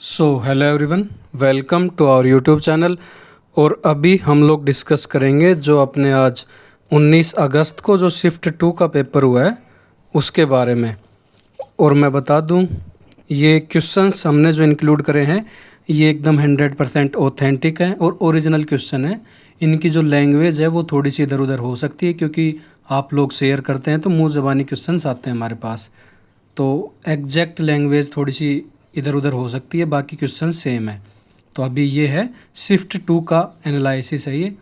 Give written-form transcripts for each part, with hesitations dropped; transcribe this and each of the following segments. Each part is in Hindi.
So hello everyone, welcome to our YouTube channel. और अभी हम लोग डिस्कस करेंगे जो अपने आज 19 अगस्त को जो शिफ्ट 2 का पेपर हुआ है उसके बारे में। और मैं बता दूं, ये क्वेश्चंस हमने जो इंक्लूड करे हैं ये एकदम 100% ऑथेंटिक हैं और ओरिजिनल क्वेश्चन है। इनकी जो लैंग्वेज है वो थोड़ी सी इधर उधर हो सकती है क्योंकि आप लोग शेयर करते हैं तो मुँह ज़बानी क्वेश्चंस आते हैं हमारे पास, तो एग्जैक्ट लैंग्वेज थोड़ी सी इधर उधर हो सकती है, बाकी क्वेश्चन सेम है। तो अभी ये है शिफ्ट 2 का एनालिसिस है ये।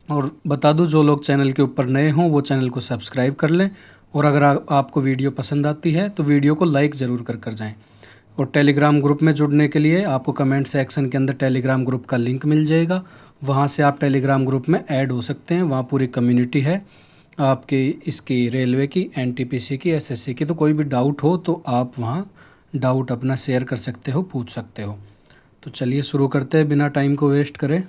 और बता दूं, जो लोग चैनल के ऊपर नए हों वो चैनल को सब्सक्राइब कर लें, और अगर आपको वीडियो पसंद आती है तो वीडियो को लाइक ज़रूर कर जाएं। और टेलीग्राम ग्रुप में जुड़ने के लिए आपको कमेंट सेक्शन के अंदर टेलीग्राम ग्रुप का लिंक मिल जाएगा, वहाँ से आप टेलीग्राम ग्रुप में ऐड हो सकते हैं। वहाँ पूरी कम्युनिटी है आपकी, इसकी रेलवे की, एनटीपीसी की, एसएससी की। तो कोई भी डाउट हो तो आप वहाँ डाउट अपना शेयर कर सकते हो, पूछ सकते हो। तो चलिए शुरू करते हैं बिना टाइम को वेस्ट करें।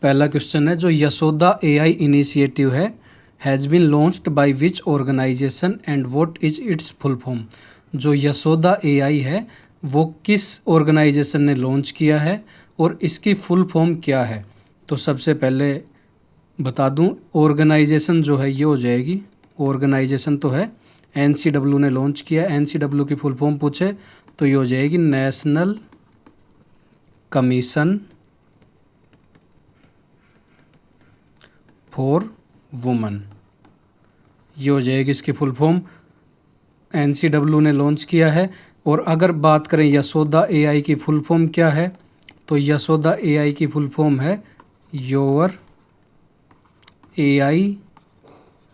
पहला क्वेश्चन है, जो यशोदा एआई इनिशिएटिव है has been launched by which organisation and what is its full form. जो यशोदा एआई है वो किस ऑर्गेनाइजेशन ने लॉन्च किया है और इसकी फुल फॉर्म क्या है। तो सबसे पहले बता दूं, ऑर्गेनाइजेशन जो है ये हो जाएगी, ऑर्गेनाइजेशन तो है एनसीडब्ल्यू ने लॉन्च किया। एनसीडब्ल्यू की फुल फॉर्म पूछे तो ये हो जाएगी नेशनल कमीशन फॉर वुमेन। ये हो जाएगी इसकी फुल फॉर्म, एनसीडब्ल्यू ने लॉन्च किया है। और अगर बात करें यशोदा एआई की फुल फॉर्म क्या है, तो यशोदा एआई की फुल फॉर्म है your AI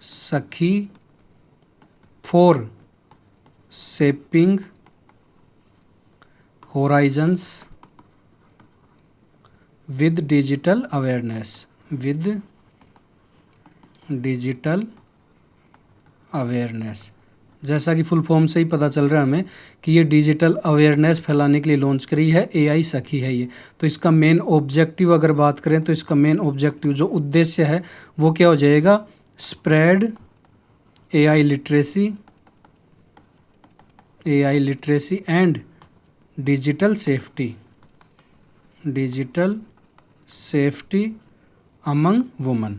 Sakhi for shaping horizons with digital awareness, with digital awareness. जैसा कि फुल फॉर्म से ही पता चल रहा है हमें कि ये डिजिटल अवेयरनेस फैलाने के लिए लॉन्च करी है, एआई सखी है ये। तो इसका मेन ऑब्जेक्टिव अगर बात करें तो इसका मेन ऑब्जेक्टिव जो उद्देश्य है वो क्या हो जाएगा, spread AI literacy, AI literacy and digital safety, digital safety among woman.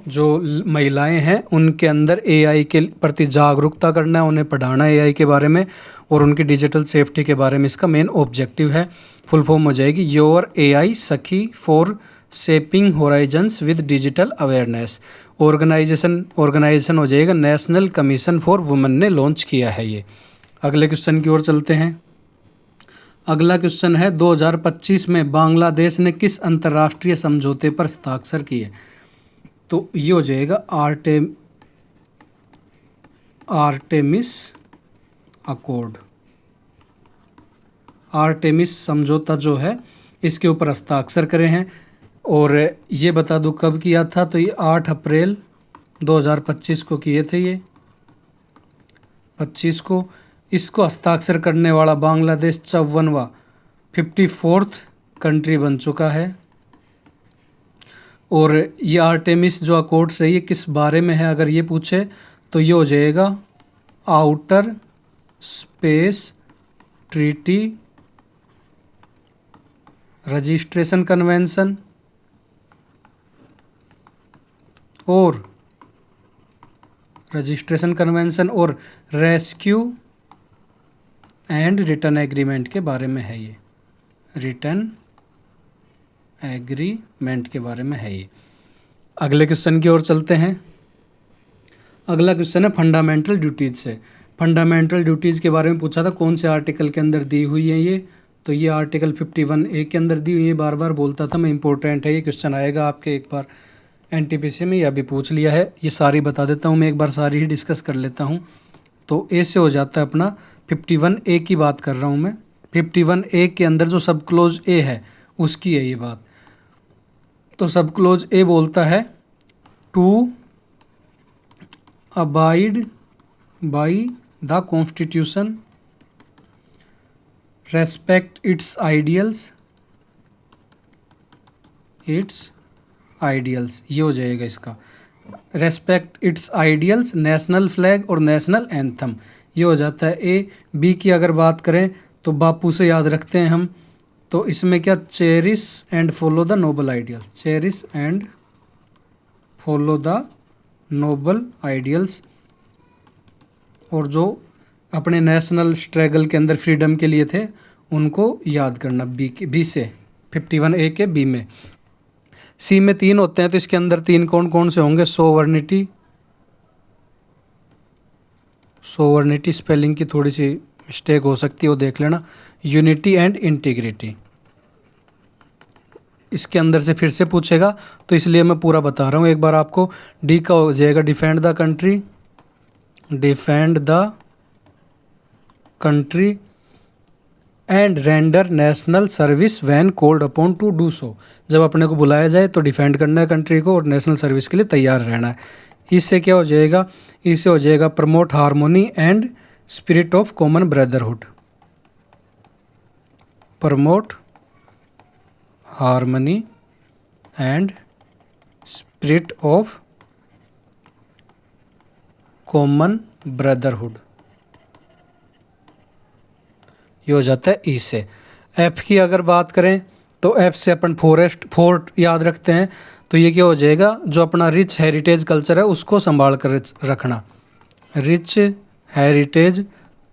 जो महिलाएं हैं उनके अंदर एआई के प्रति जागरूकता करना है, उन्हें पढ़ाना एआई के बारे में और उनकी डिजिटल सेफ्टी के बारे में इसका मेन ऑब्जेक्टिव है। फुल फॉर्म हो जाएगी your AI Sakhi for shaping horizons with digital awareness. Organisation हो जाएगा नेशनल कमीशन फॉर वुमेन ने लॉन्च किया है ये। अगले क्वेश्चन की ओर चलते हैं। अगला क्वेश्चन है, 2025 में बांग्लादेश ने किस अंतर्राष्ट्रीय समझौते पर हस्ताक्षर किए। तो ये हो जाएगा आर्टेमिस अकॉर्ड। आर्टेमिस समझौता जो है इसके ऊपर हस्ताक्षर करे हैं। और ये बता दूं कब किया था, तो ये 8 अप्रैल 2025 को किए थे ये, 25 को। इसको हस्ताक्षर करने वाला बांग्लादेश 54वां 54th कंट्री बन चुका है। और ये आर्टेमिस जो अकॉर्ड्स है ये किस बारे में है अगर ये पूछे तो ये हो जाएगा outer space treaty registration convention और रेस्क्यू एंड रिटर्न एग्रीमेंट के बारे में है ये, रिटर्न एग्रीमेंट के बारे में है ये। अगले क्वेश्चन की ओर चलते हैं। अगला क्वेश्चन है फंडामेंटल ड्यूटीज से। फंडामेंटल ड्यूटीज़ के बारे में पूछा था कौन से आर्टिकल के अंदर दी हुई है ये, तो ये आर्टिकल 51A के अंदर दी हुई है। बार बार बोलता था मैं, इंपॉर्टेंट है ये क्वेश्चन, आएगा आपके एक बार एनटीपीसी में, या भी पूछ लिया है। ये सारी बता देता हूँ मैं, एक बार सारी ही डिस्कस कर लेता हूँ। तो ए से हो जाता है अपना 51A की बात कर रहा हूँ मैं। 51A के अंदर जो सब क्लोज ए है उसकी है ये बात। तो सब क्लोज ए बोलता है to abide by the constitution, respect its ideals, ये हो जाएगा इसका। Respect its ideals, national flag और नेशनल एंथम, ये हो जाता है ए। बी की अगर बात करें तो बापू से याद रखते हैं हम। तो इसमें क्या, cherish and follow the noble ideal, cherish and follow the noble ideals. और जो अपने नेशनल स्ट्रगल के अंदर फ्रीडम के लिए थे उनको याद करना। बी से 51A के बी में। सी में 3 होते हैं, तो इसके अंदर 3 कौन कौन से होंगे? सोवर्निटी, सोवर्निटी स्पेलिंग की थोड़ी सी मिस्टेक हो सकती है, वो देख लेना। यूनिटी एंड इंटीग्रिटी, इसके अंदर से फिर से पूछेगा तो इसलिए मैं पूरा बता रहा हूँ एक बार आपको। डी का हो जाएगा defend the country, defend the country and render national service when called upon two do so. जब अपने को बुलाया जाए तो डिफेंड करना है कंट्री को और नेशनल सर्विस के लिए तैयार रहना है। इससे क्या हो जाएगा? इससे हो जाएगा promote harmony and spirit of common brotherhood, promote harmony and spirit of common brotherhood, ये हो जाता है ई से। एफ की अगर बात करें तो एफ से अपन फोर्ट याद रखते हैं, तो ये क्या हो जाएगा? जो अपना रिच हेरिटेज कल्चर है उसको संभाल कर रखना, रिच हेरिटेज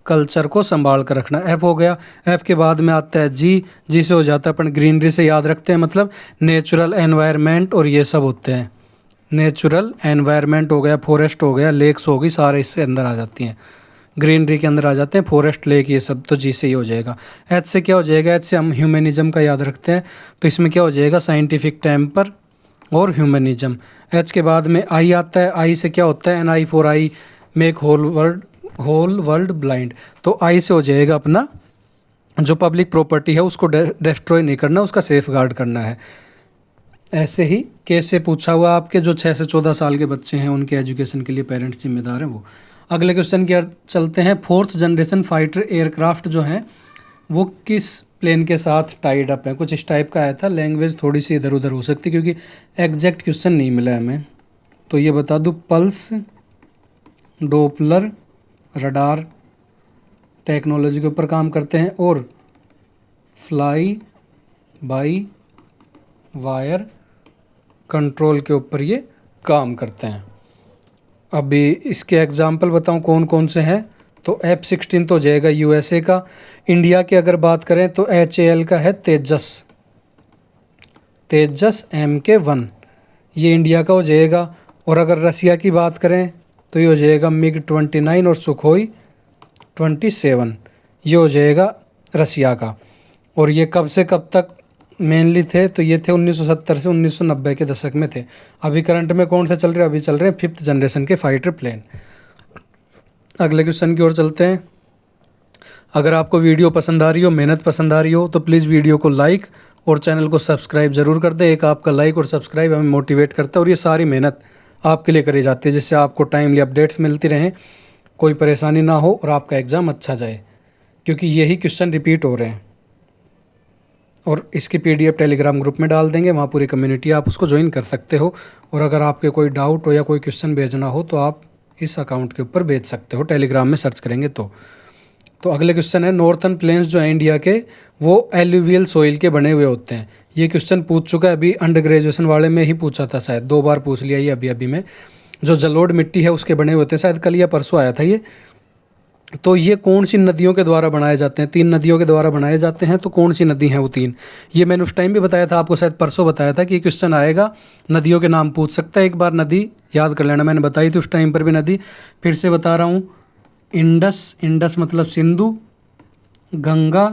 कल्चर को संभाल कर रखना, एफ हो गया। एफ के बाद में आता है जी, जी से हो जाता है अपन ग्रीनरी से याद रखते हैं, मतलब नेचुरल एनवायरनमेंट और ये सब होते हैं। नेचुरल एनवायरनमेंट हो गया, फॉरेस्ट हो गया, लेक्स हो गई, सारे इसके अंदर आ जाती हैं, ग्रीनरी के अंदर आ जाते हैं, फॉरेस्ट, लेक, ये सब तो जी से ही हो जाएगा। एच से क्या हो जाएगा? एच से हम ह्यूमनिज्म का याद रखते हैं, तो इसमें क्या हो जाएगा? साइंटिफिक टेम्पर और ह्यूमनिज्म। एच के बाद में आई आता है, आई से क्या होता है? An eye for eye make whole world blind, तो आई से हो जाएगा अपना जो पब्लिक प्रॉपर्टी है उसको डिस्ट्रॉय नहीं करना, उसका सेफ गार्ड करना है। ऐसे ही केस से पूछा हुआ आपके जो 6 से 14 साल के बच्चे हैं उनके एजुकेशन के लिए पेरेंट्स जिम्मेदार हैं वो। अगले क्वेश्चन की चलते हैं। 4th जनरेशन फाइटर एयरक्राफ्ट जो हैं वो किस प्लेन के साथ टाइड अप है? कुछ इस टाइप का आया था, लैंग्वेज थोड़ी सी इधर उधर हो सकती क्योंकि एग्जैक्ट क्वेश्चन नहीं मिला हमें, तो ये बता दूँ, पल्स डोपलर रडार टेक्नोलॉजी के ऊपर काम करते हैं और फ्लाई बाई वायर कंट्रोल के ऊपर ये काम करते हैं। अभी इसके एग्जाम्पल बताऊं कौन कौन से हैं, तो F-16 तो हो जाएगा USA का। इंडिया की अगर बात करें तो HAL का है तेजस, तेजस MK-1, ये इंडिया का हो जाएगा। और अगर रसिया की बात करें तो ये हो जाएगा MiG-29 और सुखोई 27, ये हो जाएगा रसिया का। और ये कब से कब तक मेनली थे? तो ये थे 1970 से 1990 के दशक में थे। अभी करंट में कौन सा चल रहे हैं? अभी चल रहे हैं 5th जनरेशन के फाइटर प्लेन। अगले क्वेश्चन की ओर चलते हैं। अगर आपको वीडियो पसंद आ रही हो, मेहनत पसंद आ रही हो, तो प्लीज़ वीडियो को लाइक और चैनल को सब्सक्राइब ज़रूर कर दें। एक आपका लाइक और सब्सक्राइब हमें मोटिवेट करता है और ये सारी मेहनत आपके लिए करी जाती है जिससे आपको टाइमली अपडेट्स मिलती रहें, कोई परेशानी ना हो और आपका एग्ज़ाम अच्छा जाए, क्योंकि यही क्वेश्चन रिपीट हो रहे हैं। और इसकी PDF टेलीग्राम ग्रुप में डाल देंगे, वहाँ पूरी कम्युनिटी आप उसको ज्वाइन कर सकते हो। और अगर आपके कोई डाउट हो या कोई क्वेश्चन भेजना हो तो आप इस अकाउंट के ऊपर भेज सकते हो, टेलीग्राम में सर्च करेंगे तो अगले क्वेश्चन है, नॉर्थन प्लेन्स जो हैं इंडिया के वो एल्यूवियल सोइल के बने हुए होते हैं। ये क्वेश्चन पूछ चुका है, अभी अंडर ग्रेजुएशन वाले में ही पूछा था, शायद 2 बार पूछ लिया ये अभी में। जो जलोढ़ मिट्टी है उसके बने हुए होते हैं, शायद कल या परसों आया था ये। तो ये कौन सी नदियों के द्वारा बनाए जाते हैं? 3 नदियों के द्वारा बनाए जाते हैं। तो कौन सी नदी हैं वो 3? ये मैंने उस टाइम भी बताया था आपको, शायद परसों बताया था कि ये क्वेश्चन आएगा, नदियों के नाम पूछ सकता है। एक बार नदी याद कर लेना, मैंने बताई थी उस टाइम पर भी नदी, फिर से बता रहा हूँ। इंडस, इंडस मतलब सिंधु, गंगा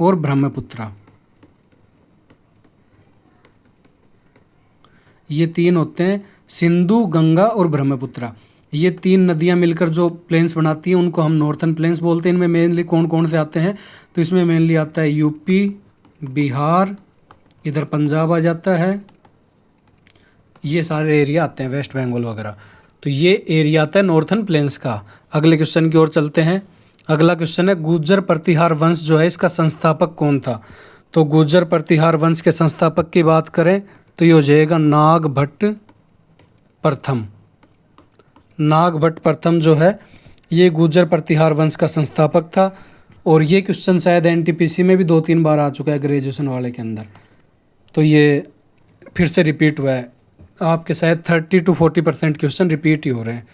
और ब्रह्मपुत्रा, ये 3 होते हैं, सिंधु, गंगा और ब्रह्मपुत्रा। ये 3 नदियाँ मिलकर जो प्लेन्स बनाती हैं उनको हम नॉर्थन प्लेन्स बोलते हैं। इनमें मेनली कौन कौन से आते हैं? तो इसमें मेनली आता है यूपी, बिहार, इधर पंजाब आ जाता है, ये सारे एरिया आते हैं, वेस्ट बंगाल वगैरह। तो ये एरिया आता है नॉर्थन प्लेन्स का। अगले क्वेश्चन की ओर चलते हैं। अगला क्वेश्चन है, गुर्जर प्रतिहार वंश जो है इसका संस्थापक कौन था? तो गुर्जर प्रतिहार वंश के संस्थापक की बात करें तो ये हो जाएगा नागभट्ट प्रथम। नागभट्ट प्रथम जो है ये गुर्जर प्रतिहार वंश का संस्थापक था और ये क्वेश्चन शायद एनटीपीसी में भी 2-3 बार आ चुका है ग्रेजुएशन वाले के अंदर, तो ये फिर से रिपीट हुआ है। आपके शायद 30-40% क्वेश्चन रिपीट ही हो रहे हैं।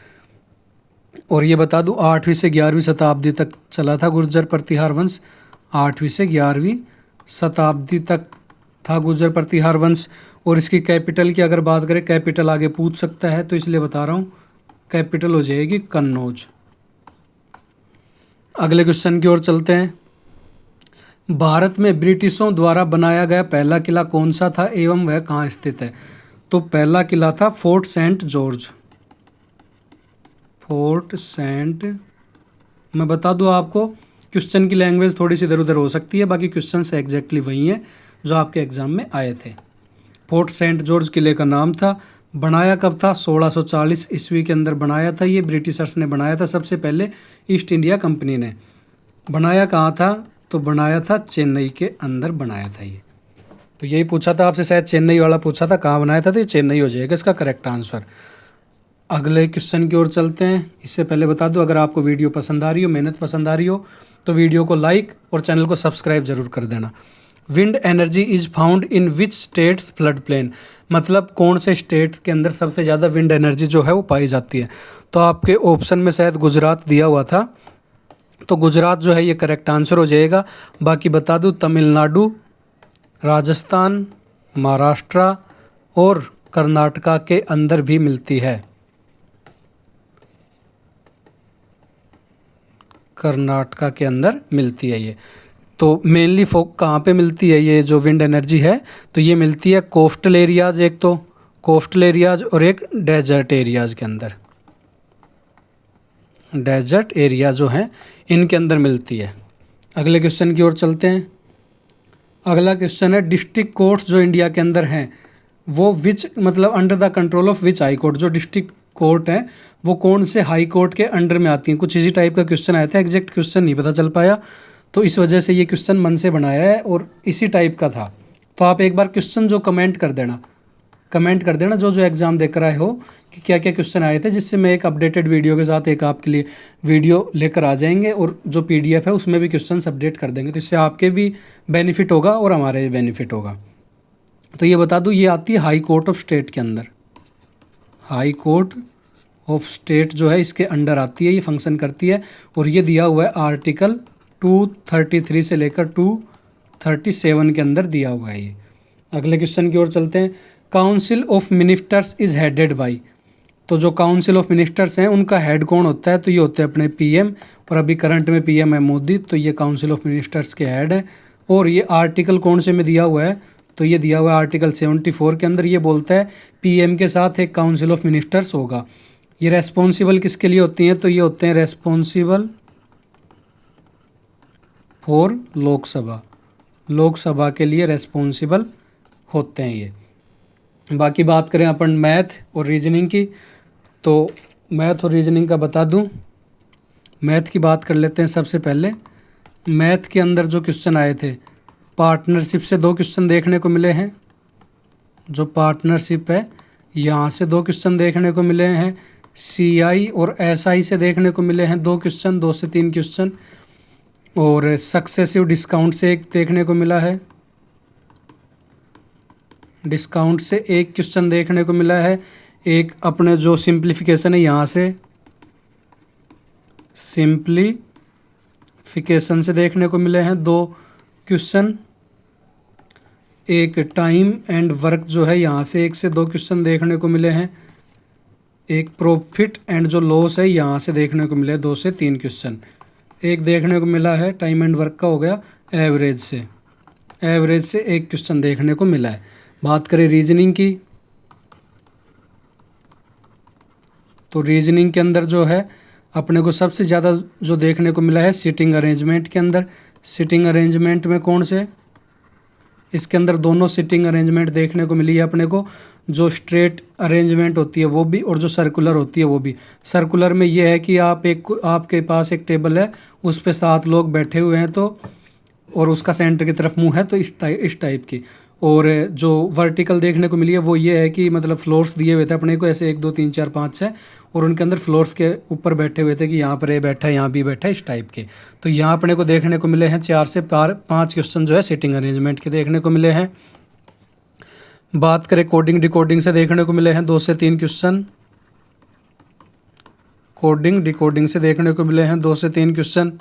और ये बता दूँ 8वीं से 11वीं शताब्दी तक चला था गुर्जर प्रतिहार वंश, 8वीं से 11वीं शताब्दी तक था गुर्जर प्रतिहार वंश। और इसकी कैपिटल की अगर बात करें, कैपिटल आगे पूछ सकता है तो इसलिए बता रहा हूँ, कैपिटल हो जाएगी कन्नौज। अगले क्वेश्चन की ओर चलते हैं। भारत में ब्रिटिशों द्वारा बनाया गया पहला किला कौन सा था एवं वह कहाँ स्थित है? तो पहला किला था fort saint George. Fort saint, मैं बता दूं आपको, क्वेश्चन की लैंग्वेज थोड़ी सी इधर उधर हो सकती है, बाकी क्वेश्चन एग्जैक्टली वही हैं जो आपके एग्जाम में आए थे। फोर्ट सेंट जॉर्ज किले का नाम था। बनाया कब था? 1640 ईस्वी के अंदर बनाया था। ये ब्रिटिशर्स ने बनाया था सबसे पहले, ईस्ट इंडिया कंपनी ने। बनाया कहाँ था? तो बनाया था चेन्नई के अंदर बनाया था ये। तो यही पूछा था आपसे, शायद चेन्नई वाला पूछा था कहाँ बनाया था, तो ये चेन्नई हो जाएगा इसका करेक्ट आंसर। अगले क्वेश्चन की ओर चलते हैं। इससे पहले बता दूं, अगर आपको वीडियो पसंद आ रही हो, मेहनत पसंद आ रही हो, तो वीडियो को लाइक और चैनल को सब्सक्राइब जरूर कर देना। Wind energy is found in which state flood plain? मतलब कौन से स्टेट के अंदर सबसे ज़्यादा विंड एनर्जी जो है वो पाई जाती है? तो आपके ऑप्शन में शायद गुजरात दिया हुआ था, तो गुजरात जो है ये करेक्ट आंसर हो जाएगा। बाकी बता दूं तमिलनाडु, राजस्थान, महाराष्ट्र और कर्नाटका के अंदर भी मिलती है। कर्नाटका के अंदर मिलती है ये। तो मेनली कहाँ पे मिलती है ये जो विंड एनर्जी है? तो ये मिलती है कोस्टल एरियाज, एक तो कोस्टल एरियाज और एक डेजर्ट एरियाज के अंदर। डेजर्ट एरिया जो हैं इनके अंदर मिलती है। अगले क्वेश्चन की ओर चलते हैं। अगला क्वेश्चन है, डिस्ट्रिक्ट कोर्ट्स जो इंडिया के अंदर हैं वो विच, मतलब under the control of which high court? जो डिस्ट्रिक्ट कोर्ट है वो कौन से हाई कोर्ट के अंडर में आती हैं? कुछ इसी टाइप का क्वेश्चन आया था, एग्जैक्ट क्वेश्चन नहीं पता चल पाया, तो इस वजह से ये क्वेश्चन मन से बनाया है और इसी टाइप का था। तो आप एक बार क्वेश्चन जो कमेंट कर देना जो जो एग्ज़ाम देकर आए हो कि क्या क्या क्वेश्चन आए थे, जिससे मैं एक अपडेटेड वीडियो के साथ एक आपके लिए वीडियो लेकर आ जाएंगे और जो PDF है उसमें भी क्वेश्चन अपडेट कर देंगे। तो इससे आपके भी बेनिफिट होगा और हमारे भी बेनिफिट होगा। तो ये बता दूँ, ये आती है हाई कोर्ट ऑफ स्टेट के अंदर। हाई कोर्ट ऑफ स्टेट जो है इसके अंडर आती है, ये फंक्शन करती है। और ये दिया हुआ है आर्टिकल 233 से लेकर 237 के अंदर दिया हुआ है ये। अगले क्वेश्चन की ओर चलते हैं। Council of ministers is headed by? तो जो काउंसिल ऑफ मिनिस्टर्स हैं उनका हेड कौन होता है? तो ये होते हैं अपने PM, और अभी करंट में PM है मोदी, तो ये काउंसिल ऑफ मिनिस्टर्स के हेड है। और ये आर्टिकल कौन से में दिया हुआ है? तो ये दिया हुआ है आर्टिकल 74 के अंदर। ये बोलता है PM के साथ एक काउंसिल ऑफ मिनिस्टर्स होगा। ये रेस्पॉन्सिबल किसके लिए होती हैं? तो ये होते हैं रेस्पॉन्सिबल फॉर लोकसभा। लोकसभा के लिए रेस्पॉन्सिबल होते हैं ये। बाकी बात करें अपन मैथ और रीजनिंग की, तो मैथ और रीजनिंग का बता दूं। मैथ की बात कर लेते हैं सबसे पहले। मैथ के अंदर जो क्वेश्चन आए थे, पार्टनरशिप से 2 क्वेश्चन देखने को मिले हैं। जो पार्टनरशिप है यहाँ से 2 क्वेश्चन देखने को मिले हैं। CI और SI से देखने को मिले हैं 2 क्वेश्चन, 2 से 3 क्वेश्चन। और सक्सेसिव डिस्काउंट से एक देखने को मिला है। डिस्काउंट से एक क्वेश्चन देखने को मिला है। एक अपने जो सिंप्लीफिकेशन है यहाँ से सिंप्लीफिकेशन से देखने को मिले हैं 2 क्वेश्चन। एक टाइम एंड वर्क जो है यहाँ से 1 से 2 क्वेश्चन देखने को मिले हैं। एक प्रॉफिट एंड जो लॉस है यहाँ से देखने को मिले 2 से 3 क्वेश्चन। एक देखने को मिला है टाइम एंड वर्क का हो गया एवरेज से 1 क्वेश्चन देखने को मिला है। बात करें रीजनिंग की, तो रीजनिंग के अंदर जो है अपने को सबसे ज़्यादा जो देखने को मिला है सिटिंग अरेंजमेंट के अंदर। सिटिंग अरेंजमेंट में कौन से? इसके अंदर दोनों सिटिंग अरेंजमेंट देखने को मिली है अपने को। जो स्ट्रेट अरेंजमेंट होती है वो भी, और जो सर्कुलर होती है वो भी। सर्कुलर में ये है कि आपके पास एक टेबल है, उस पे 7 लोग बैठे हुए हैं, तो और उसका सेंटर की तरफ मुंह है, तो इस टाइप की। और जो वर्टिकल देखने को मिली है वो ये है कि मतलब फ्लोर्स दिए हुए थे अपने को ऐसे 1 2 3 4 5 6, और उनके अंदर फ्लोर्स के ऊपर बैठे हुए थे कि यहाँ पर ये बैठा है, यहाँ भी बैठा है, इस टाइप के। तो यहाँ अपने को देखने को मिले हैं 4 से 5 क्वेश्चन जो है सिटिंग अरेंजमेंट के देखने को मिले हैं। बात करें कोडिंग डिकोडिंग से देखने को मिले हैं 2 से 3 क्वेश्चन। कोडिंग डिकोडिंग से देखने को मिले हैं 2 से 3 क्वेश्चन।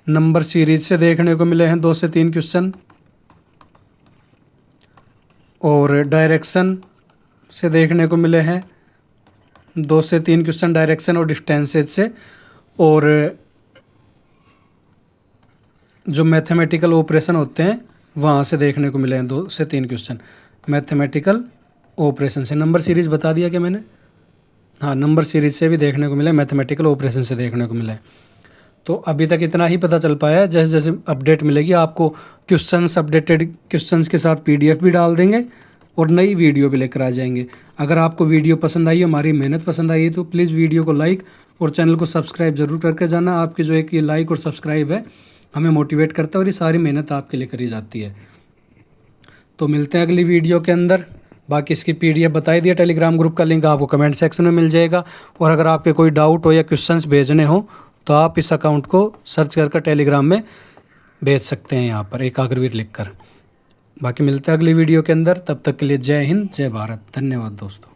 नंबर सीरीज से देखने को मिले हैं 2 से 3 क्वेश्चन। और डायरेक्शन से देखने को मिले हैं 2 से 3 क्वेश्चन, डायरेक्शन और डिस्टेंसेज से। और जो मैथमेटिकल ऑपरेशन होते हैं वहाँ से देखने को मिले हैं 2 से 3 क्वेश्चन, मैथमेटिकल ऑपरेशन से। नंबर सीरीज बता दिया क्या मैंने? हाँ, नंबर सीरीज से भी देखने को मिले, मैथमेटिकल ऑपरेशन से देखने को मिले। तो अभी तक इतना ही पता चल पाया है। जैसे जैसे अपडेट मिलेगी आपको क्वेश्चंस, अपडेटेड क्वेश्चंस के साथ पीडीएफ भी डाल देंगे और नई वीडियो भी लेकर आ जाएंगे। अगर आपको वीडियो पसंद आई, हमारी मेहनत पसंद आई है, तो प्लीज़ वीडियो को लाइक और चैनल को सब्सक्राइब जरूर करके जाना। आपकी जो एक ये लाइक और सब्सक्राइब है हमें मोटिवेट करता है और ये सारी मेहनत आपके लिए करी जाती है। तो मिलते हैं अगली वीडियो के अंदर। बाकी इसकी पीडीएफ बताई दिया, टेलीग्राम ग्रुप का लिंक आपको कमेंट सेक्शन में मिल जाएगा। और अगर आपके कोई डाउट हो या क्वेश्चंस भेजने हो तो आप इस अकाउंट को सर्च करके टेलीग्राम में भेज सकते हैं, यहाँ पर एकाग्रवीर लिखकर। बाकी मिलते हैं अगली वीडियो के अंदर, तब तक के लिए जय हिंद, जय भारत, धन्यवाद दोस्तों।